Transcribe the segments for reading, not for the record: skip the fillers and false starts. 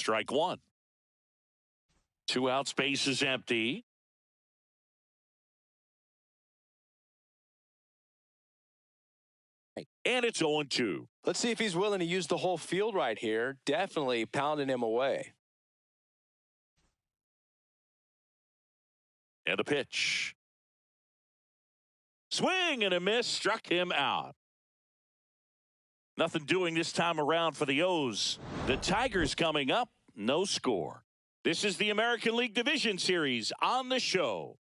strike one. 2 out, space is empty. And it's 0-2. Let's see if he's willing to use the whole field right here. Definitely pounding him away. And the pitch. Swing and a miss, struck him out. Nothing doing this time around for the O's. The Tigers coming up, no score. This is the American League Division Series on the show.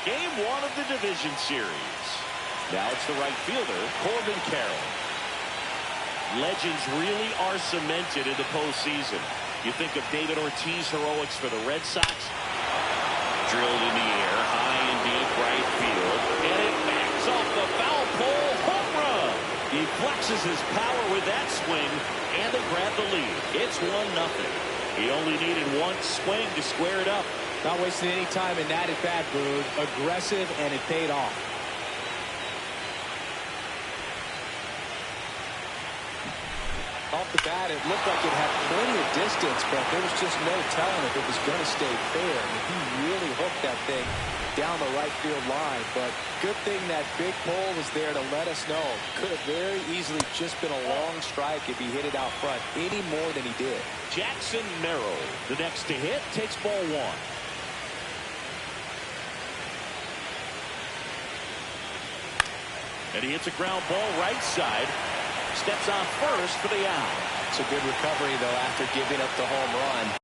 Game 1 of the Division Series. Now it's the right fielder, Corbin Carroll. Legends really are cemented in the postseason. You think of David Ortiz heroics for the Red Sox. Drilled in the air, high and deep right field. And it backs off the foul pole, home run. He flexes his power with that swing, and they grab the lead. It's 1-0. He only needed one swing to square it up. Not wasting any time in that at bat, Boog. Aggressive, and it paid off. Off the bat, it looked like it had plenty of distance, but there was just no telling if it was going to stay fair. I mean, he really hooked that thing down the right field line, but good thing that big pole was there to let us know. Could have very easily just been a long strike if he hit it out front any more than he did. Jackson Merrill, the next to hit, takes ball 1. And he hits a ground ball right side. Steps on first for the out. It's a good recovery, though, after giving up the home run.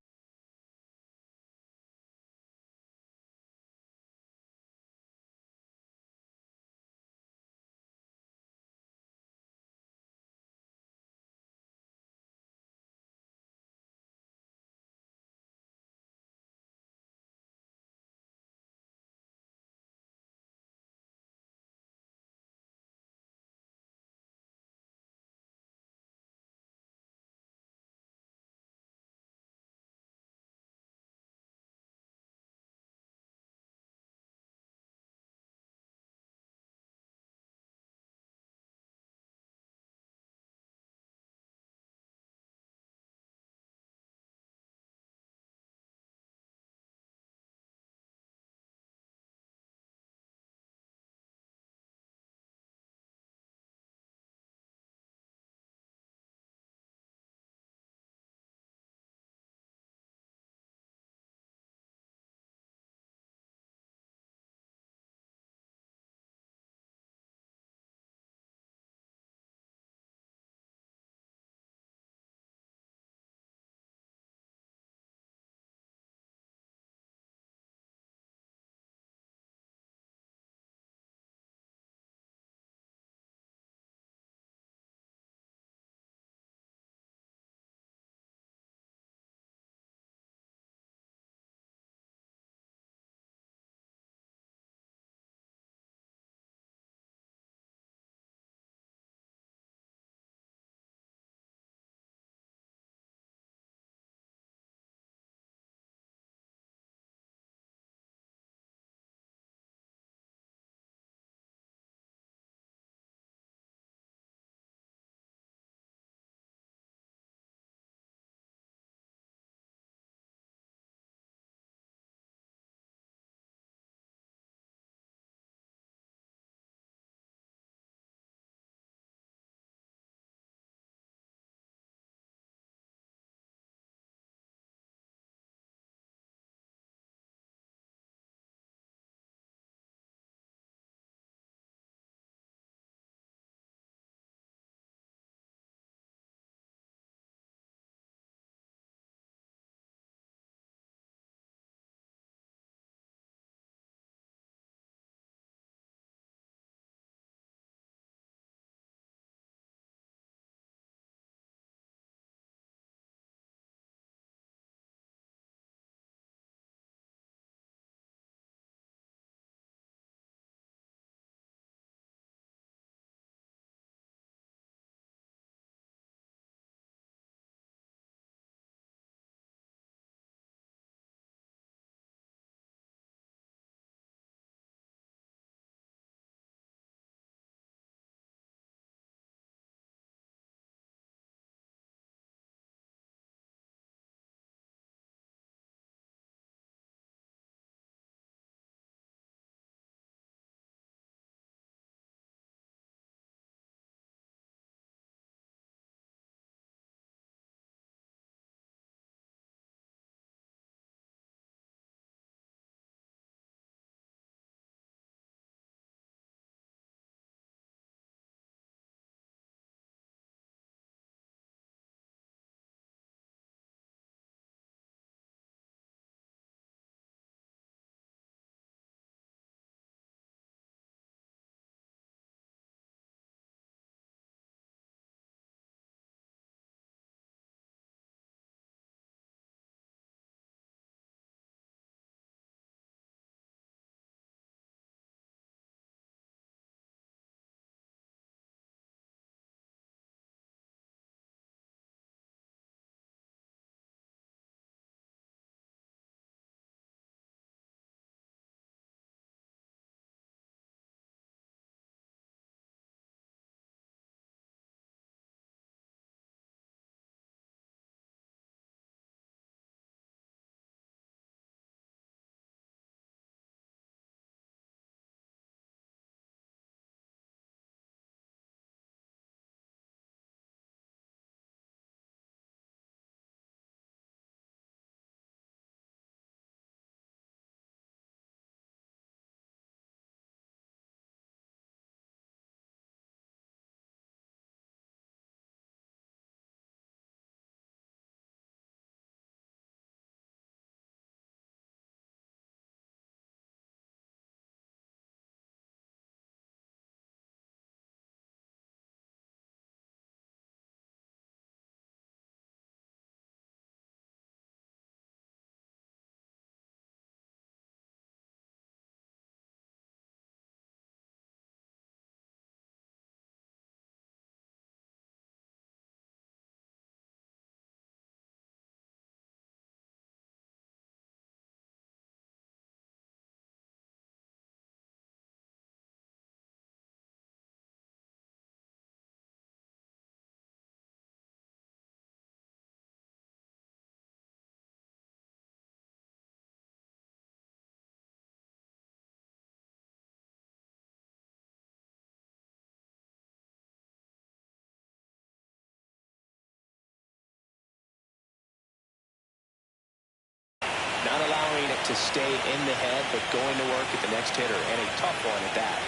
to stay in the head, but going to work at the next hitter, and a tough one at that.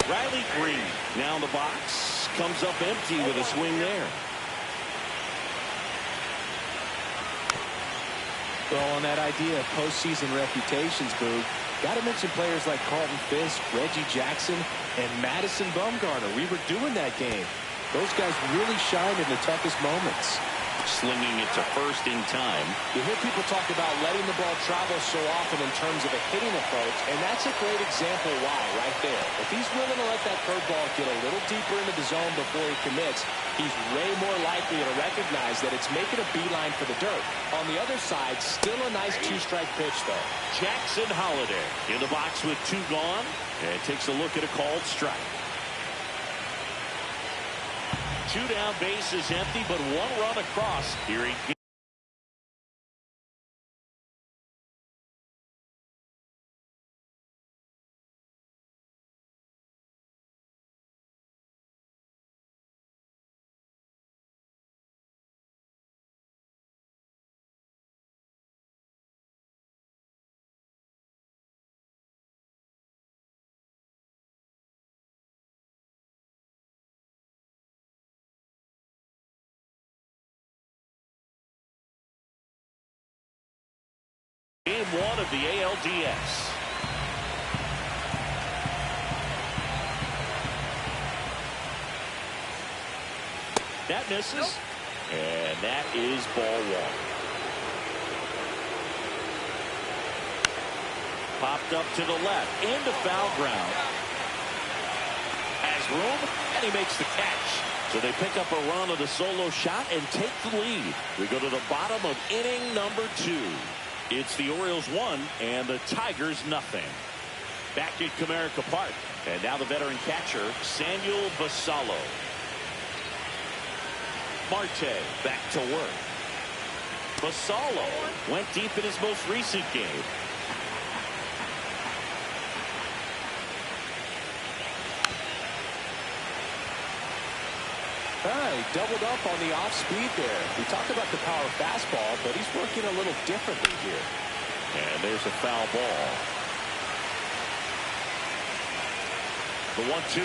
Riley Green now in the box, comes up empty with a swing there. Well, on that idea of postseason reputations, Boog, got to mention players like Carlton Fisk, Reggie Jackson, and Madison Bumgarner. We were doing that game. Those guys really shined in the toughest moments. Slinging it to first in time. You hear people talk about letting the ball travel so often in terms of a hitting approach, and that's a great example why right there. If he's willing to let that curveball get a little deeper into the zone before he commits, he's way more likely to recognize that it's making a beeline for the dirt. On the other side, still a nice two-strike pitch, though. Jackson Holiday in the box with 2 gone, and takes a look at a called strike. 2 down, base is empty, but 1 run across. Here he goes. Game 1 of the ALDS. That misses. And that is ball 1. Popped up to the left. Into foul ground. Has room. And he makes the catch. So they pick up a run of the solo shot and take the lead. We go to the bottom of inning number 2. It's the Orioles 1 and the Tigers nothing. Back at Comerica Park. And now the veteran catcher, Samuel Basallo. Marte back to work. Basallo went deep in his most recent game. He doubled up on the off speed there. We talked about the power fastball, but he's working a little differently here. And there's a foul ball. The 1-2.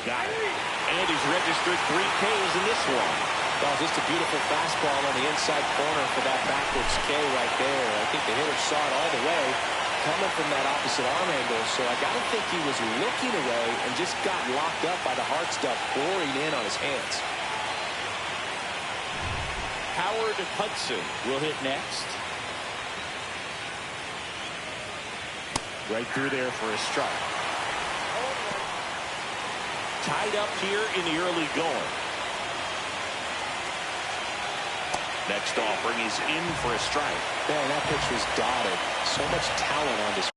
Got it. And he's registered 3 Ks in this one. Well, just a beautiful fastball on the inside corner for that backwards K right there. I think the hitter saw it all the way, coming from that opposite arm angle, so I got to think he was looking away and just got locked up by the hard stuff pouring in on his hands. Howard Hudson will hit next. Right through there for a strike. Tied up here in the early going. Next offering is in for a strike. Man, that pitch was dotted. So much talent on display.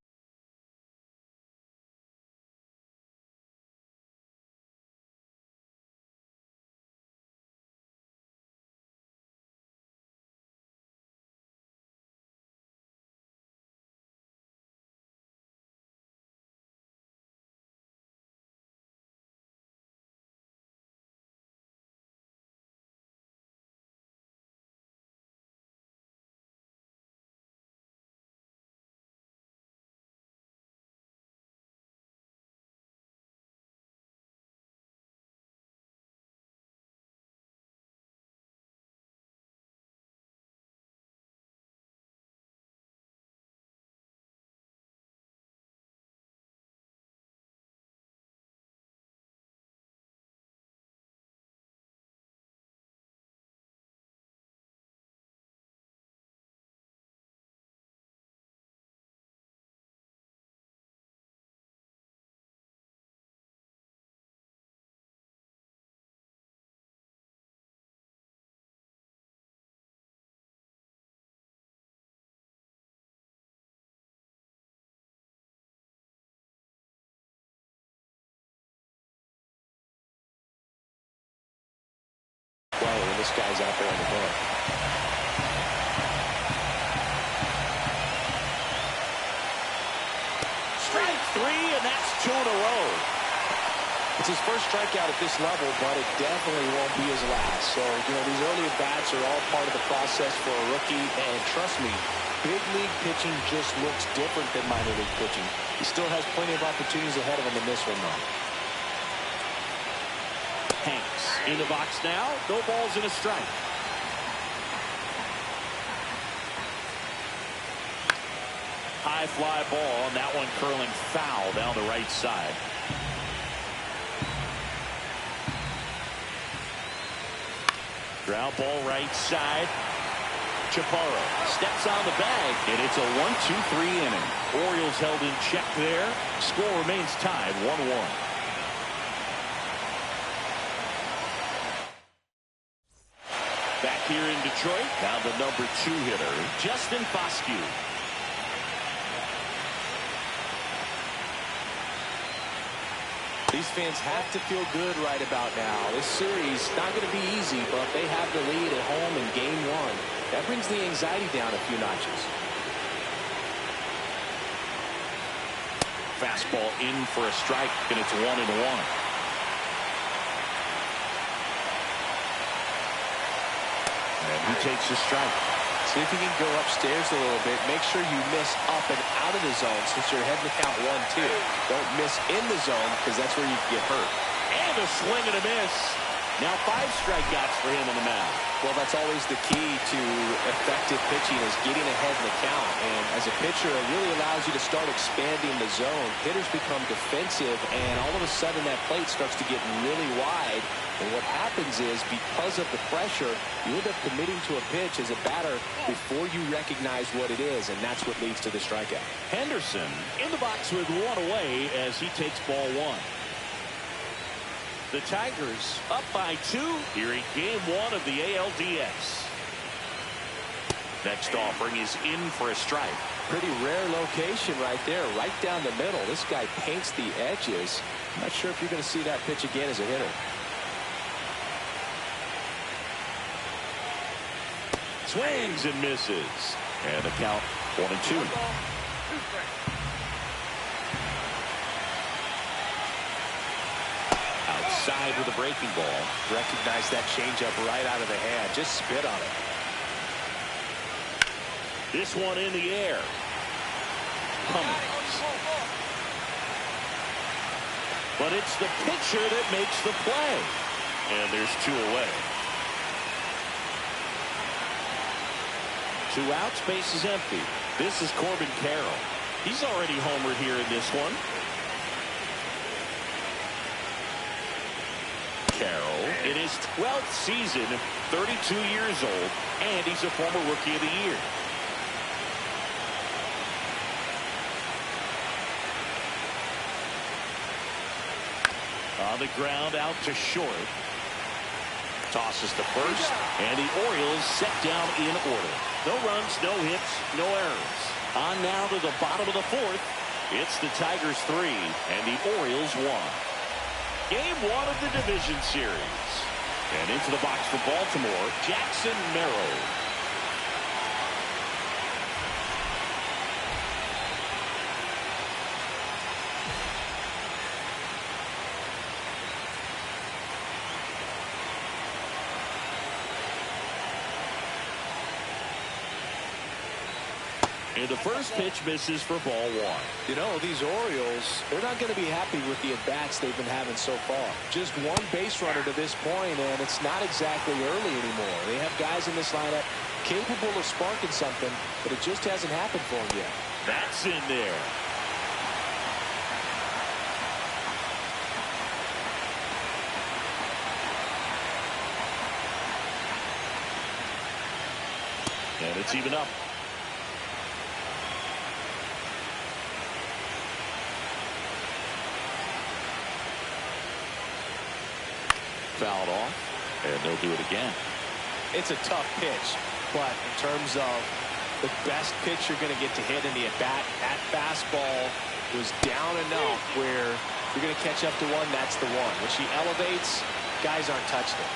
When this guy's out there on the hill. Strike 3, and that's 2 in a row. It's his first strikeout at this level, but it definitely won't be his last. So, these early at-bats are all part of the process for a rookie. And trust me, big league pitching just looks different than minor league pitching. He still has plenty of opportunities ahead of him in this one, though. Hanks in the box now. No balls and a strike. High fly ball, and that one curling foul down the right side. Ground ball right side. Chaparro steps on the bag, and it's a 1-2-3 inning. Orioles held in check there. Score remains tied 1-1. Back here in Detroit, now the number 2 hitter, Justin Foscue. These fans have to feel good right about now. This series not going to be easy, but they have the lead at home in game 1. That brings the anxiety down a few notches. Fastball in for a strike, and it's 1-1. And he takes a strike. See if you can go upstairs a little bit. Make sure you miss up and out of the zone since you're heading to count 1-2. Don't miss in the zone because that's where you can get hurt. And a swing and a miss. Now 5 strikeouts for him on the mound. Well, that's always the key to effective pitching is getting ahead in the count. And as a pitcher, it really allows you to start expanding the zone. Hitters become defensive, and all of a sudden that plate starts to get really wide. And what happens is, because of the pressure, you end up committing to a pitch as a batter before you recognize what it is, and that's what leads to the strikeout. Henderson in the box with 1 away as he takes ball 1. The Tigers up by 2 here in game 1 of the ALDS. Next offering is in for a strike. Pretty rare location right there, right down the middle. This guy paints the edges. I'm not sure if you're going to see that pitch again as a hitter. Swings and misses. And the count 1-2. Outside with a breaking ball. Recognize that changeup right out of the hand. Just spit on it. This one in the air. Cummins. But it's the pitcher that makes the play. And there's 2 away. 2 outs, base is empty. This is Corbin Carroll. He's already homered here in this one. Carroll in his 12th season, 32 years old, and he's a former Rookie of the Year. On the ground, out to short. Tosses to first, and the Orioles set down in order. No runs, no hits, no errors. On now to the bottom of the 4th. It's the Tigers 3 and the Orioles 1. Game 1 of the division series. And into the box for Baltimore, Jackson Merrill. And the first pitch misses for ball 1. These Orioles, they're not going to be happy with the at-bats they've been having so far. Just 1 base runner to this point, and it's not exactly early anymore. They have guys in this lineup capable of sparking something, but it just hasn't happened for them yet. That's in there. And it's even up. Fouled off, and they'll do it again. It's a tough pitch, but in terms of the best pitch you're going to get to hit in the at-bat, that fastball was down enough where you're going to catch up to one, that's the one. When she elevates, guys aren't touching it.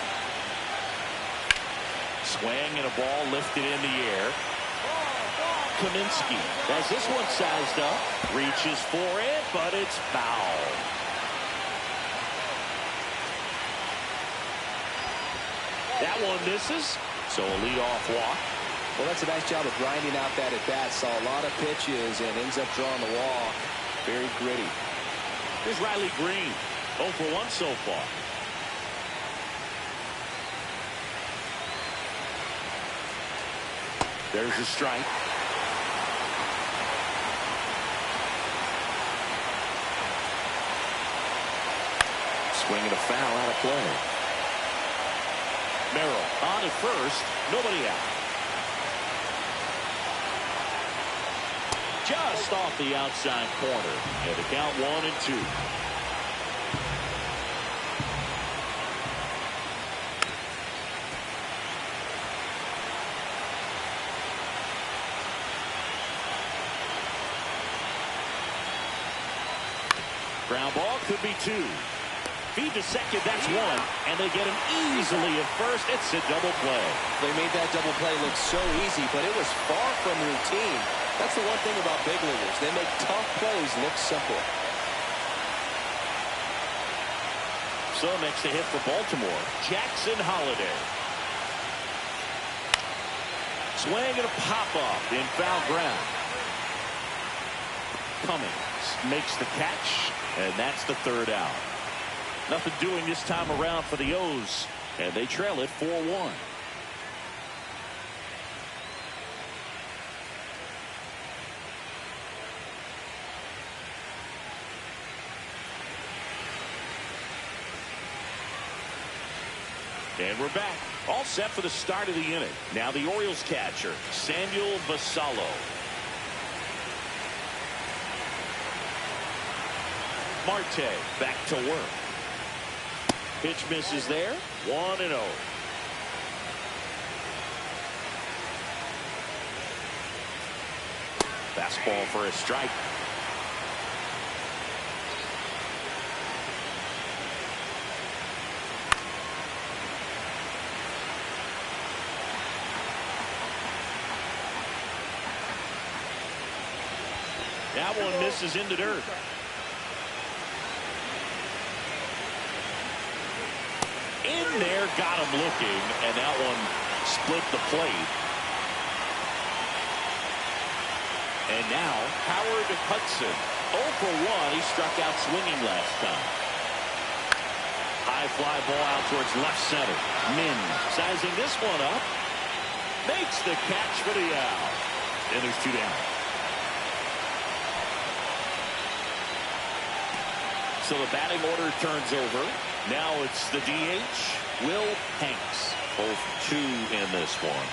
Swing and a ball lifted in the air. Kaminsky has this one sized up, reaches for it, but it's foul. That one misses, so a leadoff walk. Well, that's a nice job of grinding out that at-bat. Saw a lot of pitches and ends up drawing the walk. Very gritty. Here's Riley Green. 0 for 1 so far. There's a strike. Swinging a foul out of play. Merrill on at first. Nobody out. Just off the outside corner. And the count 1-2. Ground ball could be 2. Feed to second, that's 1. And they get him easily at first. It's a double play. They made that double play look so easy, but it was far from routine. That's the one thing about big leaguers. They make tough plays look simple. So next to hit for Baltimore, Jackson Holliday. Swing and a pop-up in foul ground. Cummings makes the catch, and that's the 3rd out. Nothing doing this time around for the O's, and they trail it 4-1. And we're back. All set for the start of the inning. Now the Orioles catcher, Samuel Basallo. Marte back to work. Pitch misses there. 1-0. Fastball for a strike. That one misses into dirt. In there, got him looking, and that one split the plate. And now, Howard Hudson. 0 for 1. He struck out swinging last time. High fly ball out towards left center. Min sizing this one up. Makes the catch for the out. And there's 2 down. So the batting order turns over. Now it's the DH, Will Hanks. 0 for 2 in this one.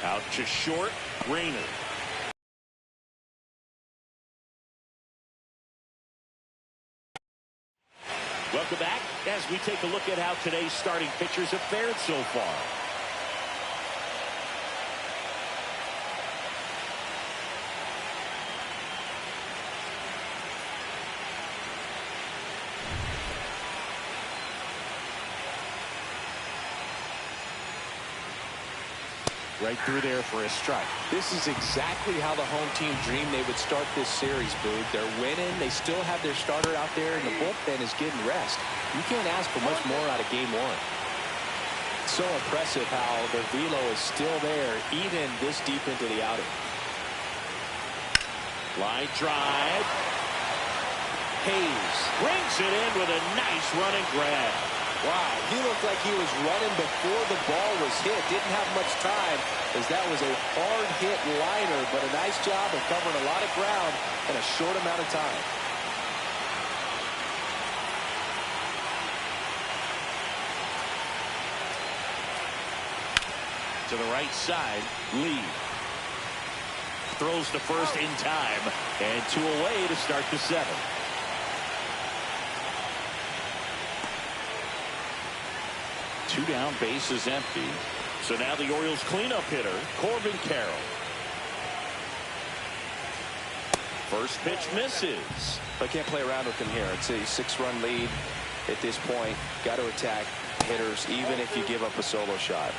Out to short, Rayner. Welcome back as we take a look at how today's starting pitchers have fared so far. Right through there for a strike. This is exactly how the home team dreamed they would start this series, Boog. They're winning. They still have their starter out there, and the bullpen is getting rest. You can't ask for much more out of game 1. So impressive how their velo is still there, even this deep into the outing. Line drive. Hayes brings it in with a nice running grab. Wow, he looked like he was running before the ball was hit. Didn't have much time, as that was a hard-hit liner, but a nice job of covering a lot of ground in a short amount of time. To the right side, Lee. Throws to first in time, and 2 away to start the 7th. Two down, base is empty. So now the Orioles cleanup hitter, Corbin Carroll. First pitch misses. I can't play around with him here. It's a 6-run lead at this point. Got to attack hitters, even if you give up a solo shot.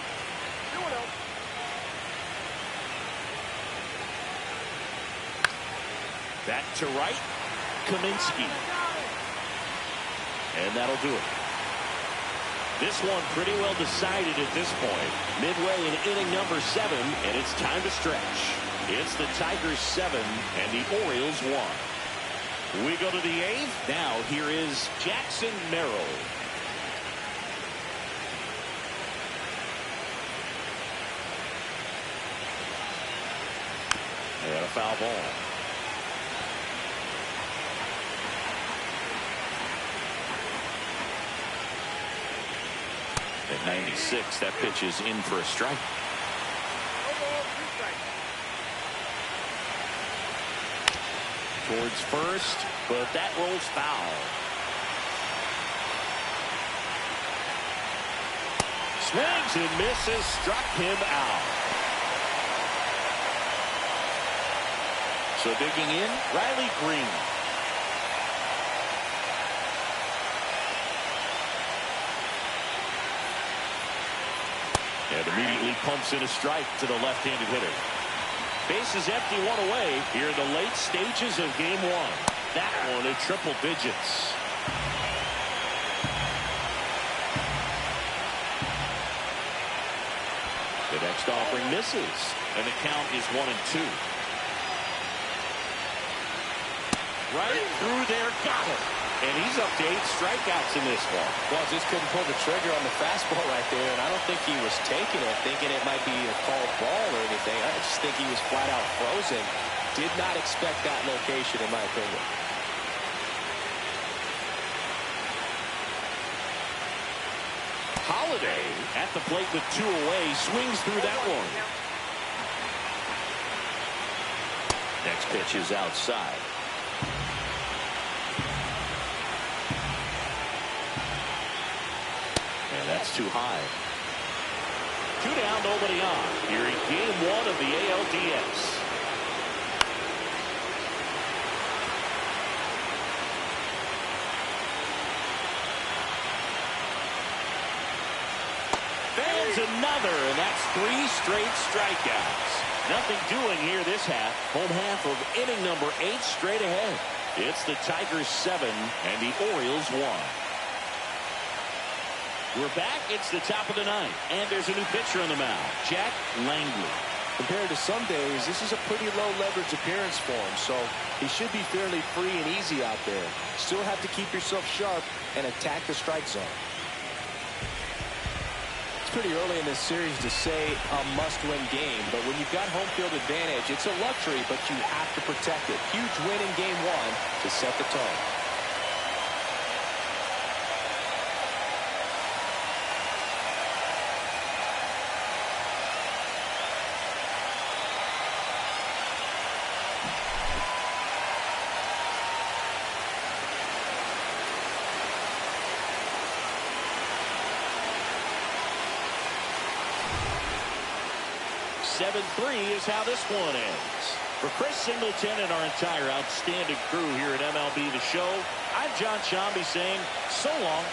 Back to right, Kaminsky. And that'll do it. This one pretty well decided at this point. Midway in inning number 7, and it's time to stretch. It's the Tigers 7 and the Orioles 1. We go to the 8th. Now here is Jackson Merrill. And a foul ball. At 96, that pitch is in for a strike. Towards first, but that rolls foul. Swings and misses, struck him out. So digging in, Riley Green. And immediately pumps in a strike to the left-handed hitter. Bases empty, one away here in the late stages of game 1. That one in triple digits. The next offering misses, and the count is 1-2. Right through there, got it. And he's up to 8 strikeouts in this one. Well, just couldn't pull the trigger on the fastball right there, and I don't think he was taking it, thinking it might be a called ball or anything. I just think he was flat out frozen. Did not expect that location, in my opinion. Holiday at the plate with 2 away, swings through that one. Next pitch is outside. That's too high. 2 down, nobody on. Here in game 1 of the ALDS. Fans another, and that's 3 straight strikeouts. Nothing doing here this half. Home half of inning number 8 straight ahead. It's the Tigers 7 and the Orioles 1. We're back. It's the top of the 9th, and there's a new pitcher on the mound, Jack Langley. Compared to some days, this is a pretty low leverage appearance for him, so he should be fairly free and easy out there. Still have to keep yourself sharp and attack the strike zone. It's pretty early in this series to say a must-win game, but when you've got home field advantage, it's a luxury, but you have to protect it. Huge win in game 1 to set the tone. Is how this one ends. For Chris Singleton and our entire outstanding crew here at MLB The Show, I'm John Shambi saying so long.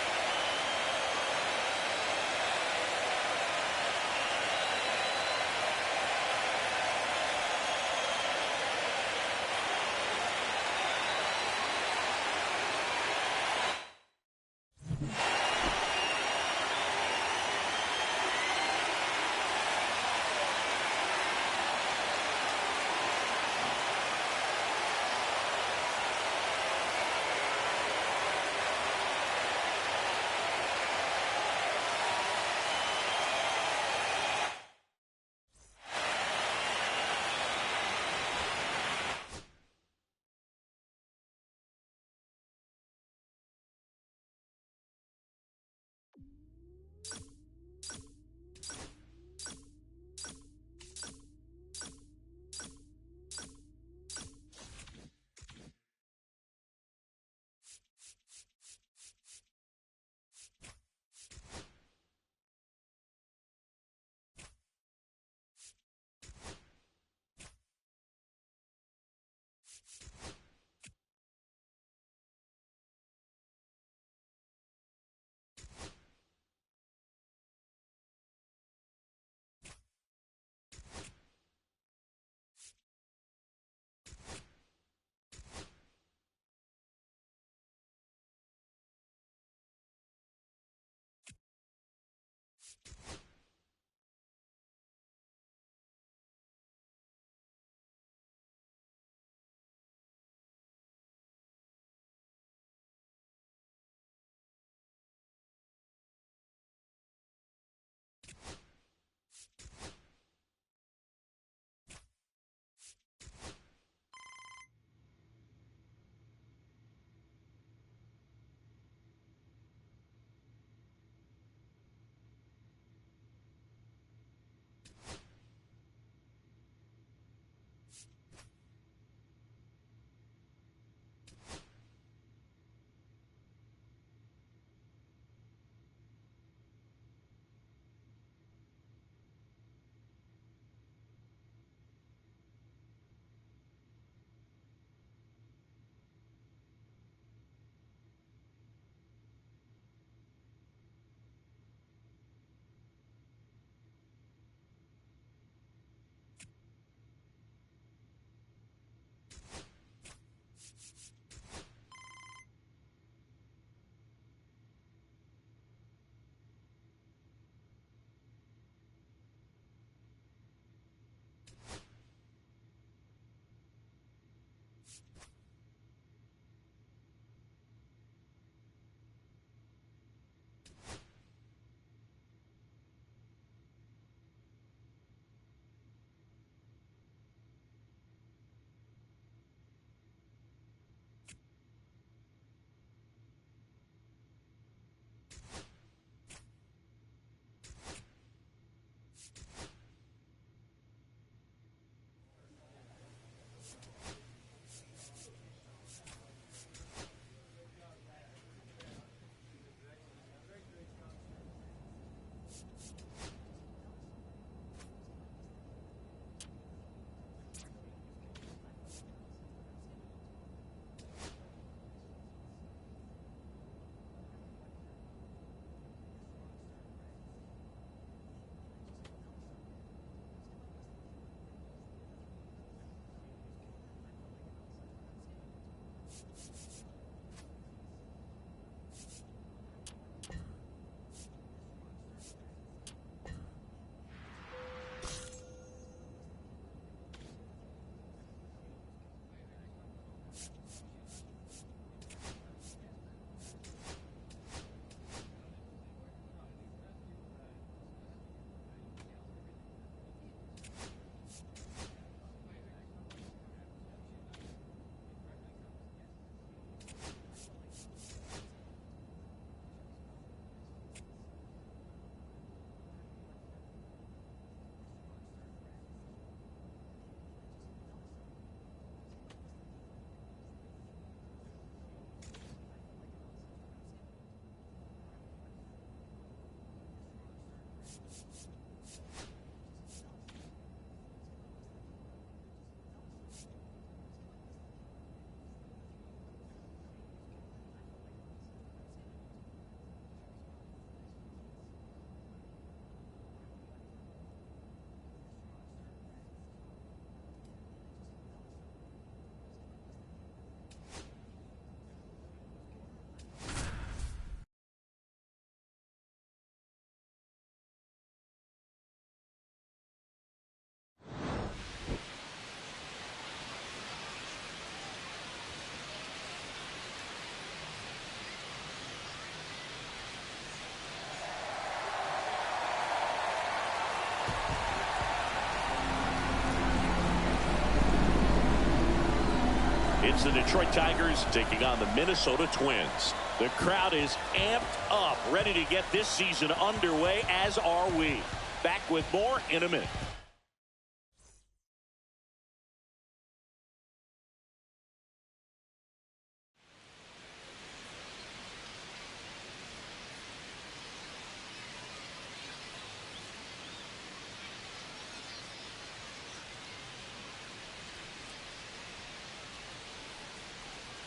It's the Detroit Tigers taking on the Minnesota Twins. The crowd is amped up, ready to get this season underway, as are we. Back with more in a minute.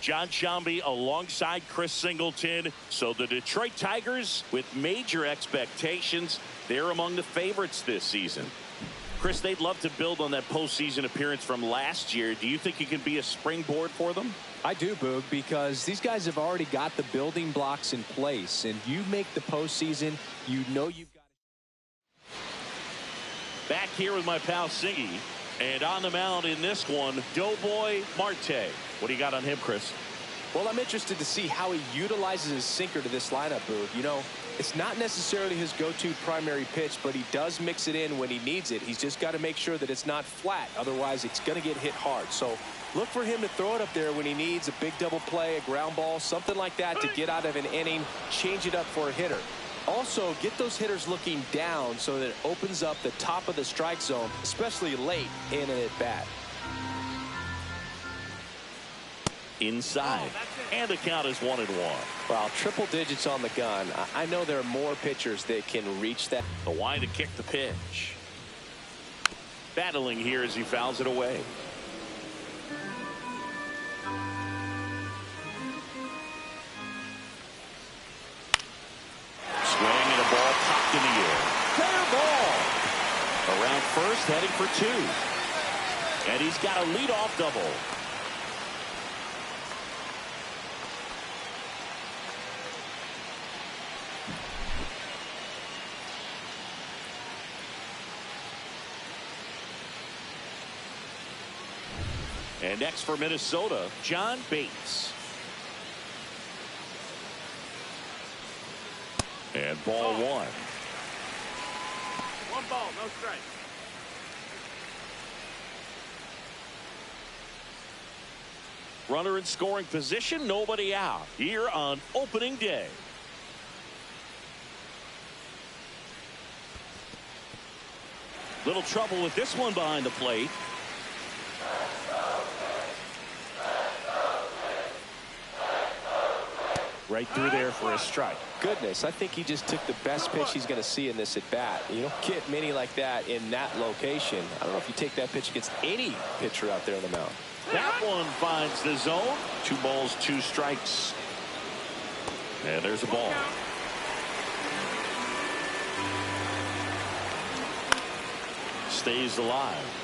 John Sciambi alongside Chris Singleton. So the Detroit Tigers, with major expectations, they're among the favorites this season. Chris, they'd love to build on that postseason appearance from last year. Do you think it can be a springboard for them? I do, Boog, because these guys have already got the building blocks in place, and you make the postseason, you know you've got. Back here with my pal Siggy. And on the mound in this one, Doughboy Marte. What do you got on him, Chris? Well, I'm interested to see how he utilizes his sinker to this lineup, Boog. You know, it's not necessarily his go-to primary pitch, but he does mix it in when he needs it. He's just got to make sure that it's not flat. Otherwise, it's going to get hit hard. So look for him to throw it up there when he needs a big double play, a ground ball, something like that to get out of an inning, change it up for a hitter. Also, get those hitters looking down so that it opens up the top of the strike zone, especially late in an at-bat. Inside. And the count is 1-1. Wow, triple digits on the gun. I know there are more pitchers that can reach that. The wind to kick the pitch. Battling here as he fouls it away. In the air. Fair ball. Around first, heading for two. And he's got a leadoff double. And next for Minnesota, John Bates. And ball one. One ball, no strike. Runner in scoring position, nobody out here on opening day. Little trouble with this one behind the plate. Right through there for a strike. Goodness, I think he just took the best pitch he's going to see in this at bat. You don't get many like that in that location. I don't know if you take that pitch against any pitcher out there on the mound. That one finds the zone. 2 balls, 2 strikes. And there's a ball. Stays alive.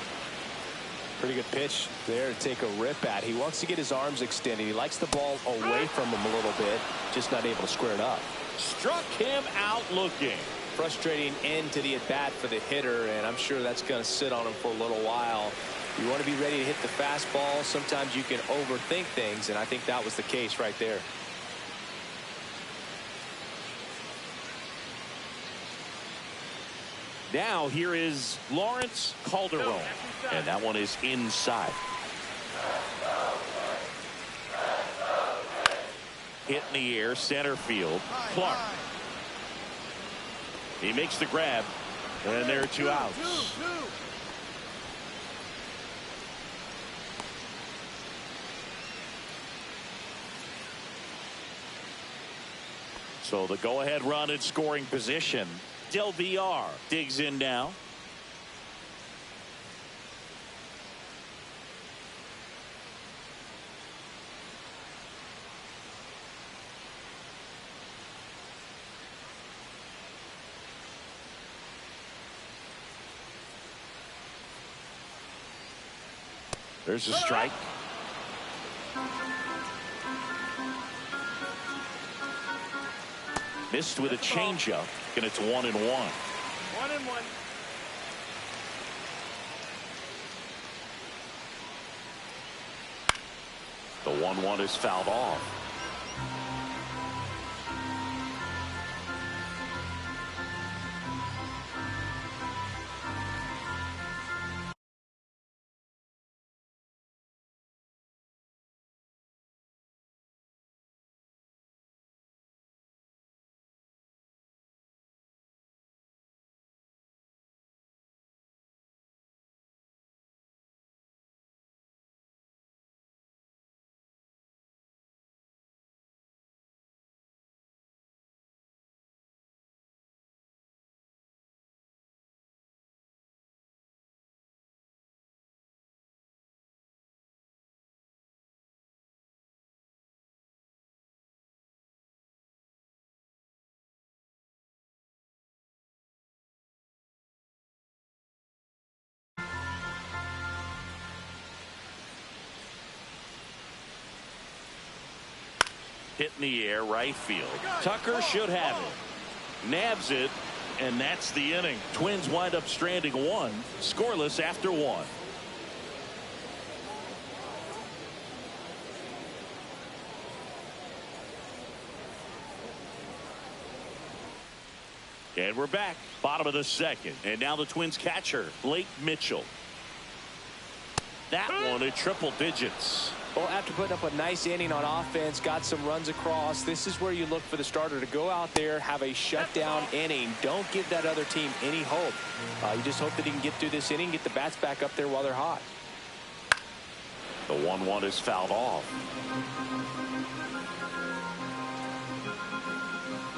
Pretty good pitch there to take a rip at. He wants to get his arms extended. He likes the ball away from him a little bit, just not able to square it up. Struck him out looking. Frustrating end to the at bat for the hitter, and I'm sure that's going to sit on him for a little while. You want to be ready to hit the fastball. Sometimes you can overthink things, and I think that was the case right there. Now here is Lawrence Calderon, and that one is inside. Hit in the air, center field. Clark. He makes the grab, and there are 2 outs. So the go-ahead run in scoring position. Del VR digs in now. There's a strike. Missed with a changeup, and it's 1-1. 1-1. The 1-1 is fouled off. Hit in the air, right field. Tucker should have it. Nabs it, and that's the inning. Twins wind up stranding one, scoreless after one. And we're back, bottom of the second. And now the Twins catcher, Blake Mitchell. That one at triple digits. Well, after putting up a nice inning on offense, got some runs across, this is where you look for the starter to go out there, have a shutdown inning. Don't give that other team any hope. You just hope that he can get through this inning, get the bats back up there while they're hot. The 1-1 is fouled off.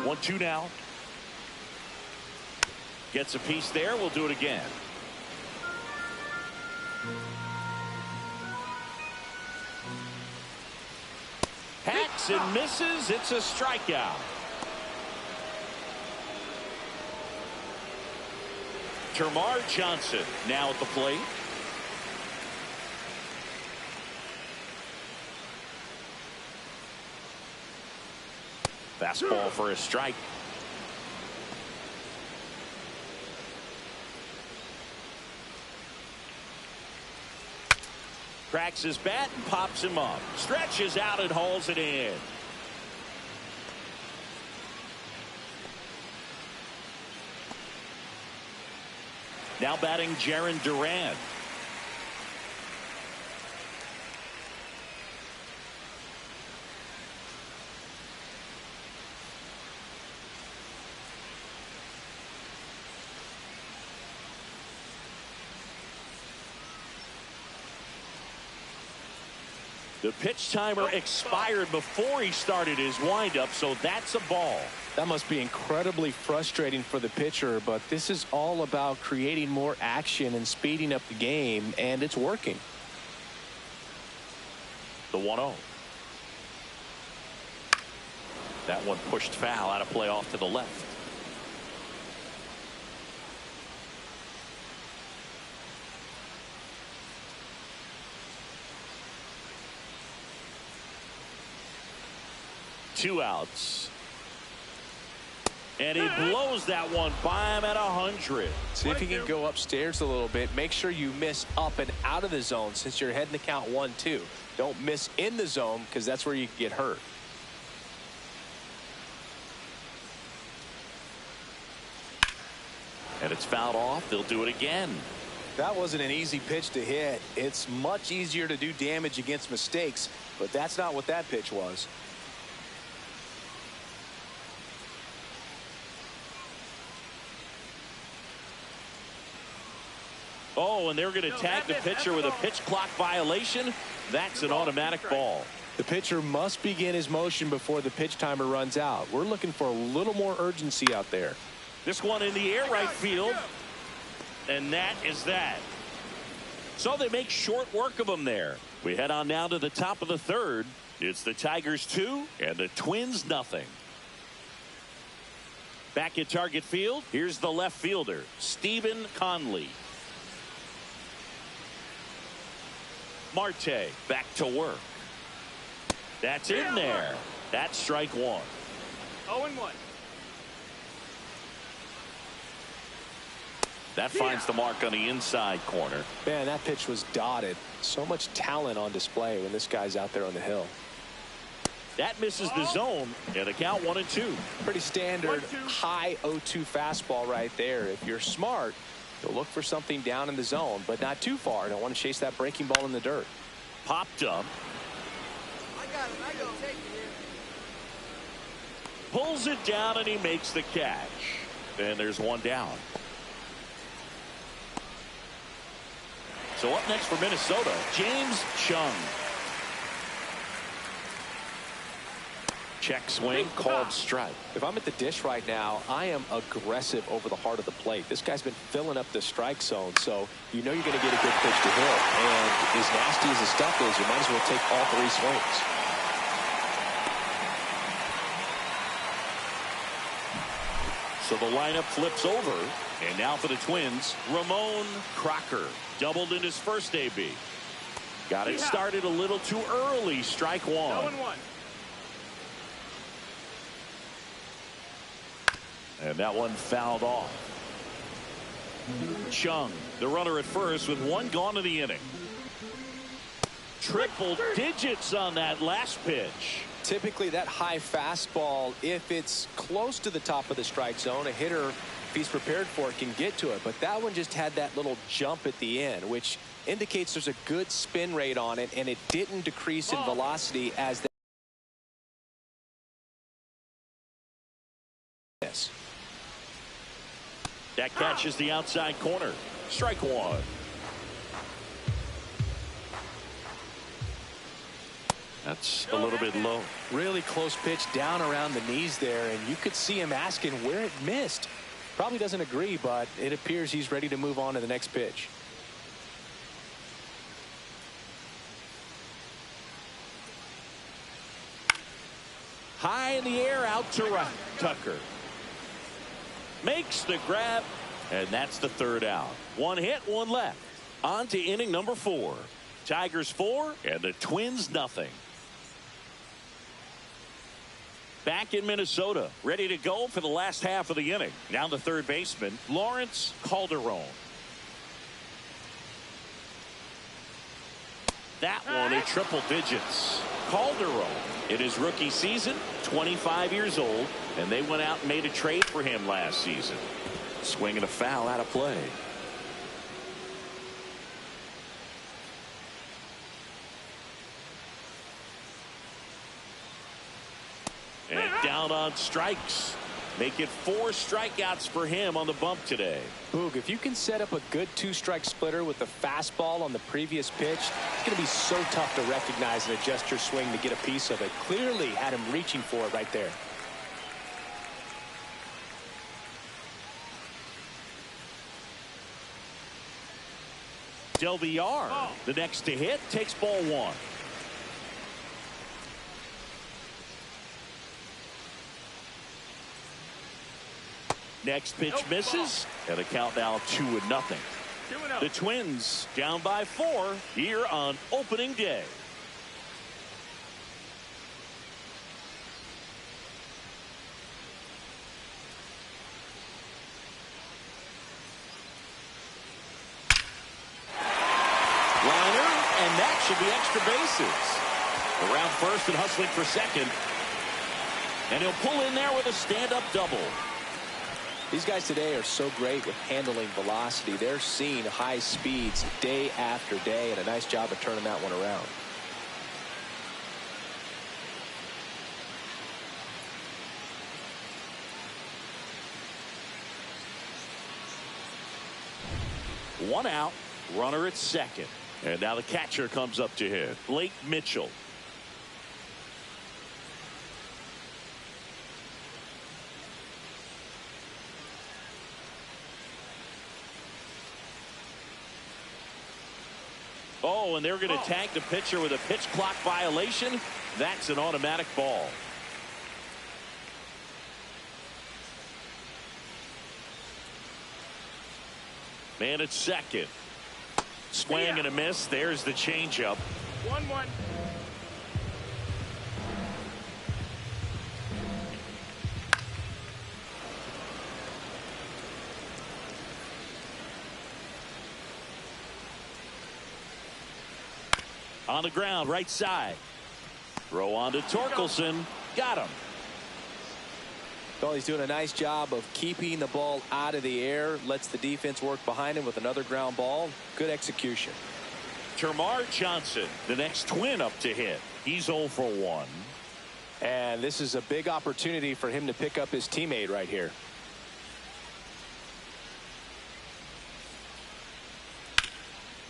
1-2 now. Gets a piece there. We'll do it again. Hacks and misses. It's a strikeout. Termar Johnson now at the plate. Fastball for a strike. Cracks his bat and pops him up. Stretches out and hauls it in. Now batting Jarren Duran. The pitch timer expired before he started his windup, so that's a ball. That must be incredibly frustrating for the pitcher, but this is all about creating more action and speeding up the game, and it's working. The 1-0. That one pushed foul, out of play off to the left. Two outs. And he blows that one by him at 100. See if you can go upstairs a little bit. Make sure you miss up and out of the zone since you're heading to count 1-2. Don't miss in the zone because that's where you can get hurt. And it's fouled off. They'll do it again. That wasn't an easy pitch to hit. It's much easier to do damage against mistakes, but that's not what that pitch was. Oh, and they're going to tag the pitcher with a pitch clock violation. That's an automatic ball. The pitcher must begin his motion before the pitch timer runs out. We're looking for a little more urgency out there. This one in the air right field. And that is that. So they make short work of them there. We head on now to the top of the third. It's the Tigers 2 and the Twins nothing. Back at target field, here's the left fielder, Stephen Conley. Marte back to work. That's in there. That's strike one. 0-1. That finds the mark on the inside corner. Man, that pitch was dotted. So much talent on display when this guy's out there on the hill. That misses the zone, and the count 1-2. Pretty standard high 0-2 fastball right there. If you're smart, you'll look for something down in the zone, but not too far. Don't want to chase that breaking ball in the dirt. Popped up. I got it. I go. Take it here. Pulls it down, and he makes the catch. And there's one down. So up next for Minnesota, James Chung. Check swing, called strike. If I'm at the dish right now, I am aggressive over the heart of the plate. This guy's been filling up the strike zone, so you know you're going to get a good pitch to hit. And as nasty as the stuff is, you might as well take all three swings. So the lineup flips over. And now for the Twins, Ramon Crocker. Doubled in his first AB. Got it started a little too early. Strike one. 0-1. And that one fouled off. Chung, the runner at first with one gone in the inning. Triple digits on that last pitch. Typically that high fastball, if it's close to the top of the strike zone, a hitter, if he's prepared for it, can get to it. But that one just had that little jump at the end, which indicates there's a good spin rate on it, and it didn't decrease in velocity as this. That catches the outside corner. Strike one. That's a little bit low. Really close pitch down around the knees there, and you could see him asking where it missed. Probably doesn't agree, but it appears he's ready to move on to the next pitch. High in the air, out to right. Tucker makes the grab, and that's the third out. One hit, one left. On to inning number 4. Tigers 4 and the Twins nothing. Back in Minnesota, ready to go for the last half of the inning. Now the third baseman, Lawrence Calderon. That one a triple digits. Calderon in his rookie season, 25 years old, and they went out and made a trade for him last season. Swing and a foul out of play. And down on strikes. Make it 4 strikeouts for him on the bump today. Boog, if you can set up a good 2-strike splitter with the fastball on the previous pitch, it's going to be so tough to recognize and adjust your swing to get a piece of it. Clearly had him reaching for it right there. Del Villar, the next to hit, takes ball 1. Next pitch misses, and the count now 2-0. The Twins down by 4 here on opening day. Liner, and that should be extra bases. Around first and hustling for second. And he'll pull in there with a stand-up double. These guys today are so great with handling velocity. They're seeing high speeds day after day, and a nice job of turning that one around. One out, runner at second. And now the catcher comes up to hit, Blake Mitchell. Oh, and they're going to tag the pitcher with a pitch clock violation. That's an automatic ball. Man at second. Swing and a miss. There's the changeup. 1-1. On the ground, right side. Throw on to Torkelson. Got him. Well, he's doing a nice job of keeping the ball out of the air. Lets the defense work behind him with another ground ball. Good execution. Termarr Johnson, the next Twin up to hit. He's 0 for 1. And this is a big opportunity for him to pick up his teammate right here.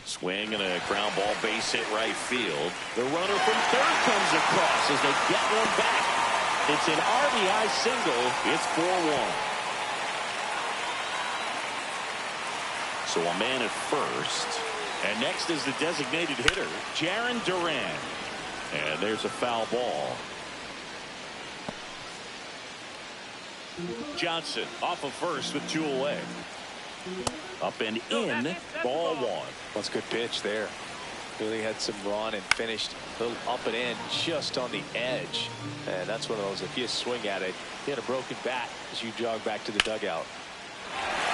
Swing and a ground ball base hit right field. The runner from third comes across as they get one back. It's an RBI single. It's 4-1. So a man at first. And next is the designated hitter, Jarren Duran. And there's a foul ball. Johnson off of first with 2 away. Up and in, ball 1. That's a good pitch there. Really had some run and finished a little up and in just on the edge. And that's one of those, if you swing at it, you had a broken bat as you jog back to the dugout.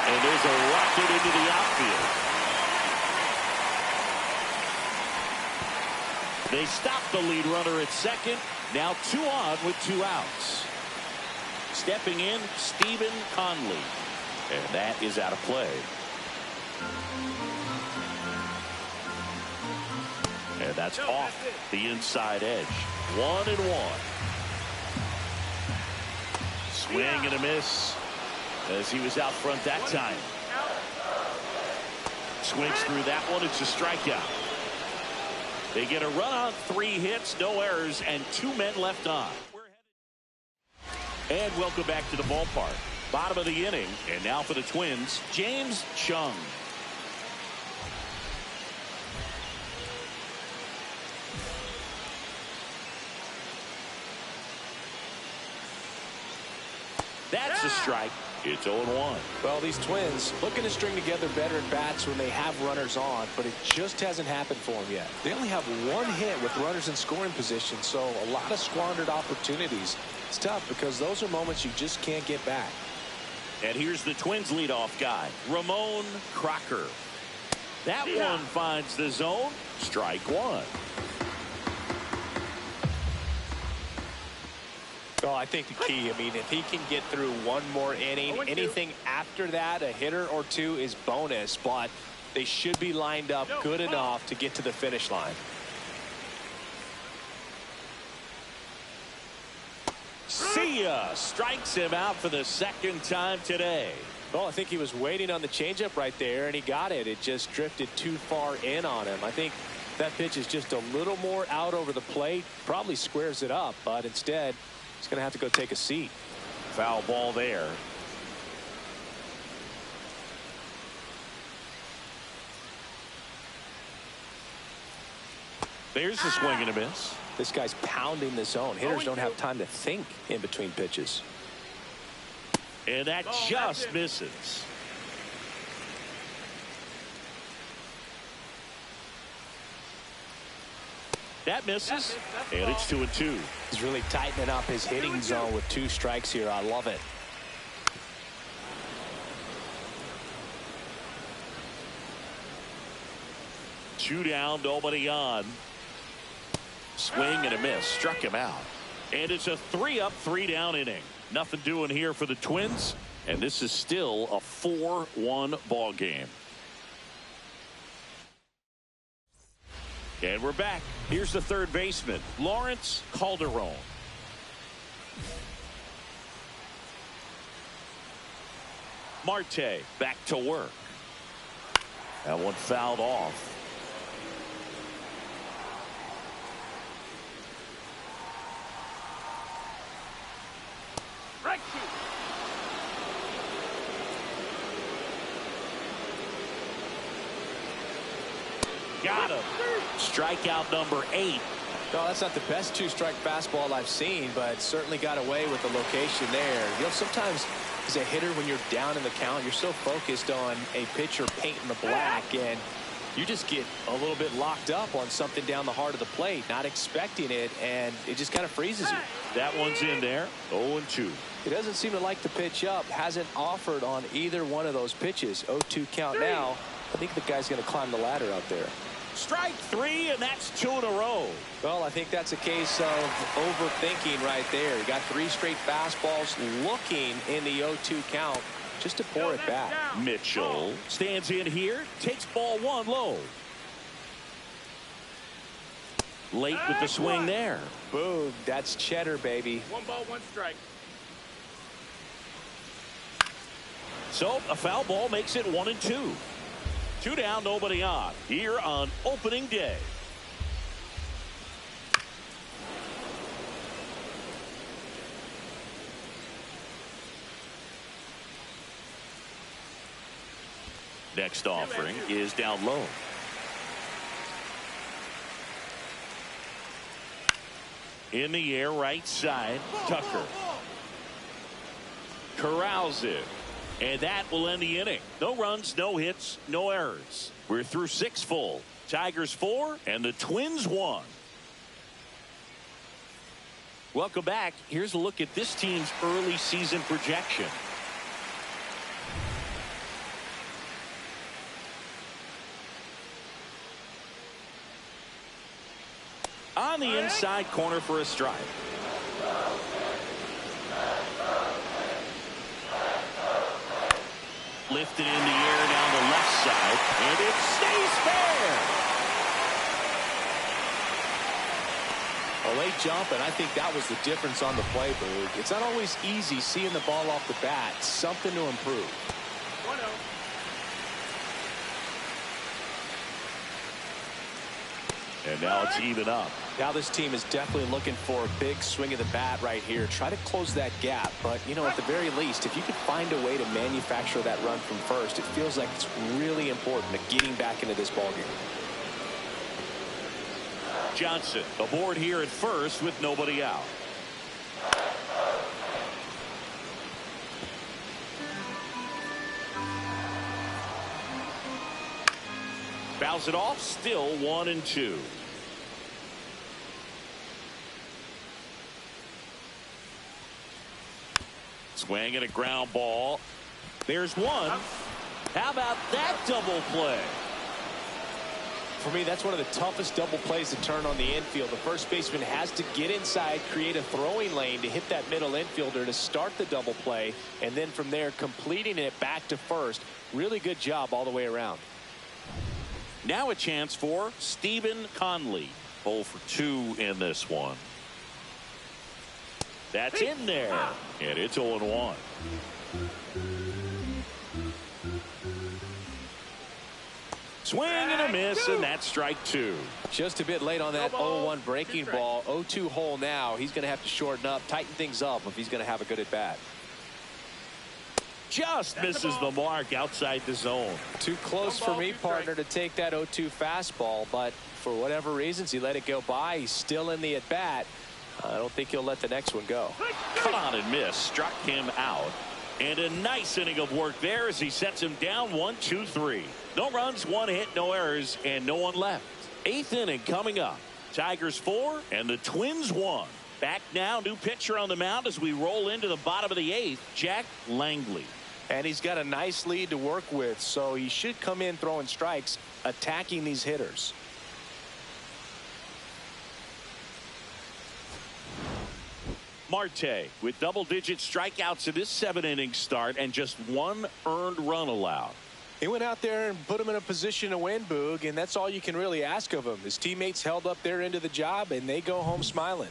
And there's a rocket into the outfield. They stop the lead runner at second. Now 2 on with 2 outs. Stepping in, Stephen Conley. And that is out of play. And that's off the inside edge. 1-1. Swing and a miss as he was out front that time. Swings through that one. It's a strikeout. They get a run on 3 hits, no errors, and 2 men left on. And welcome back to the ballpark. Bottom of the inning, and now for the Twins, James Chung. That's a strike. It's 0-1. Well, these Twins looking to string together veteran bats when they have runners on, but it just hasn't happened for them yet. They only have 1 hit with runners in scoring position, so a lot of squandered opportunities. It's tough because those are moments you just can't get back. And here's the Twins leadoff guy, Ramon Crocker. That one finds the zone. Strike 1. Well, I think the key, I mean, if he can get through 1 more inning, anything after that, a hitter or 2 is bonus, but they should be lined up good enough to get to the finish line. See ya. Strikes him out for the 2nd time today. Well, I think he was waiting on the changeup right there, and he got it. It just drifted too far in on him. I think that pitch is just a little more out over the plate. Probably squares it up, but instead, he's going to have to go take a seat. Foul ball there. There's the swing and a miss. This guy's pounding the zone. Hitters don't have time to think in between pitches. And that just misses. That misses. And it's 2-2. He's really tightening up his hitting zone with 2 strikes here. I love it. Two down, nobody on. Swing and a miss. Struck him out. And it's a 3-up, 3-down inning. Nothing doing here for the Twins. And this is still a 4-1 ball game. And we're back. Here's the third baseman, Lawrence Calderon. Marte back to work. That one fouled off. Got him. Strikeout number 8. No, that's not the best two-strike fastball I've seen, but certainly got away with the location there. You know, sometimes as a hitter, when you're down in the count, you're so focused on a pitcher painting the black, and you just get a little bit locked up on something down the heart of the plate, not expecting it, and it just kind of freezes you. That one's in there. 0-2. He doesn't seem to like the pitch up. Hasn't offered on either one of those pitches. 0-2 count now. I think the guy's going to climb the ladder out there. Strike 3, and that's 2 in a row. Well, I think that's a case of overthinking right there. He got 3 straight fastballs looking in the 0-2 count just to pour it back. Mitchell stands in here, takes ball 1 low. Late with the swing there. Boom, that's cheddar, baby. 1 ball, 1 strike. So a foul ball makes it 1-2. 2 down, nobody on here on opening day. Next offering is down low. In the air, right side, Tucker. Corrals it. And that will end the inning. No runs, no hits, no errors. We're through 6 full. Tigers 4 and the Twins 1. Welcome back. Here's a look at this team's early season projection. On the inside corner for a strike. Lifted in the air down the left side, and it stays fair. A late jump, and I think that was the difference on the play, Boog. It's not always easy seeing the ball off the bat. Something to improve. 1-0. And now it's even up. Now this team is definitely looking for a big swing of the bat right here. Try to close that gap. But, you know, at the very least, if you could find a way to manufacture that run from first, it feels like it's really important to getting back into this ballgame. Johnson aboard here at first with nobody out. Fouls it off, still 1-2. Swing and a ground ball. There's one. How about that double play? For me, that's one of the toughest double plays to turn on the infield. The first baseman has to get inside, create a throwing lane to hit that middle infielder to start the double play, and then from there completing it back to first. Really good job all the way around. Now a chance for Stephen Conley. 0 for 2 in this one. That's in there, and it's 0-1. Swing and a miss, and that's strike 2. Just a bit late on that 0-1 breaking ball. 0-2 hole now. He's going to have to shorten up, tighten things up if he's going to have a good at bat. Just misses the mark outside the zone. Too close for me, partner, to take that 0-2 fastball, but for whatever reasons he let it go by. He's still in the at bat. I don't think he'll let the next one go. Cut on and miss, struck him out, and a nice inning of work there as he sets him down 1-2-3. No runs, 1 hit, no errors, and no one left. 8th inning coming up. Tigers 4 and the Twins 1. Back now, new pitcher on the mound as we roll into the bottom of the 8th, Jack Langley. And he's got a nice lead to work with, so he should come in throwing strikes, attacking these hitters. Marte with double-digit strikeouts in this 7-inning start and just 1 earned run allowed. He went out there and put him in a position to win, Boog, and that's all you can really ask of him. His teammates held up their end of the job, and they go home smiling.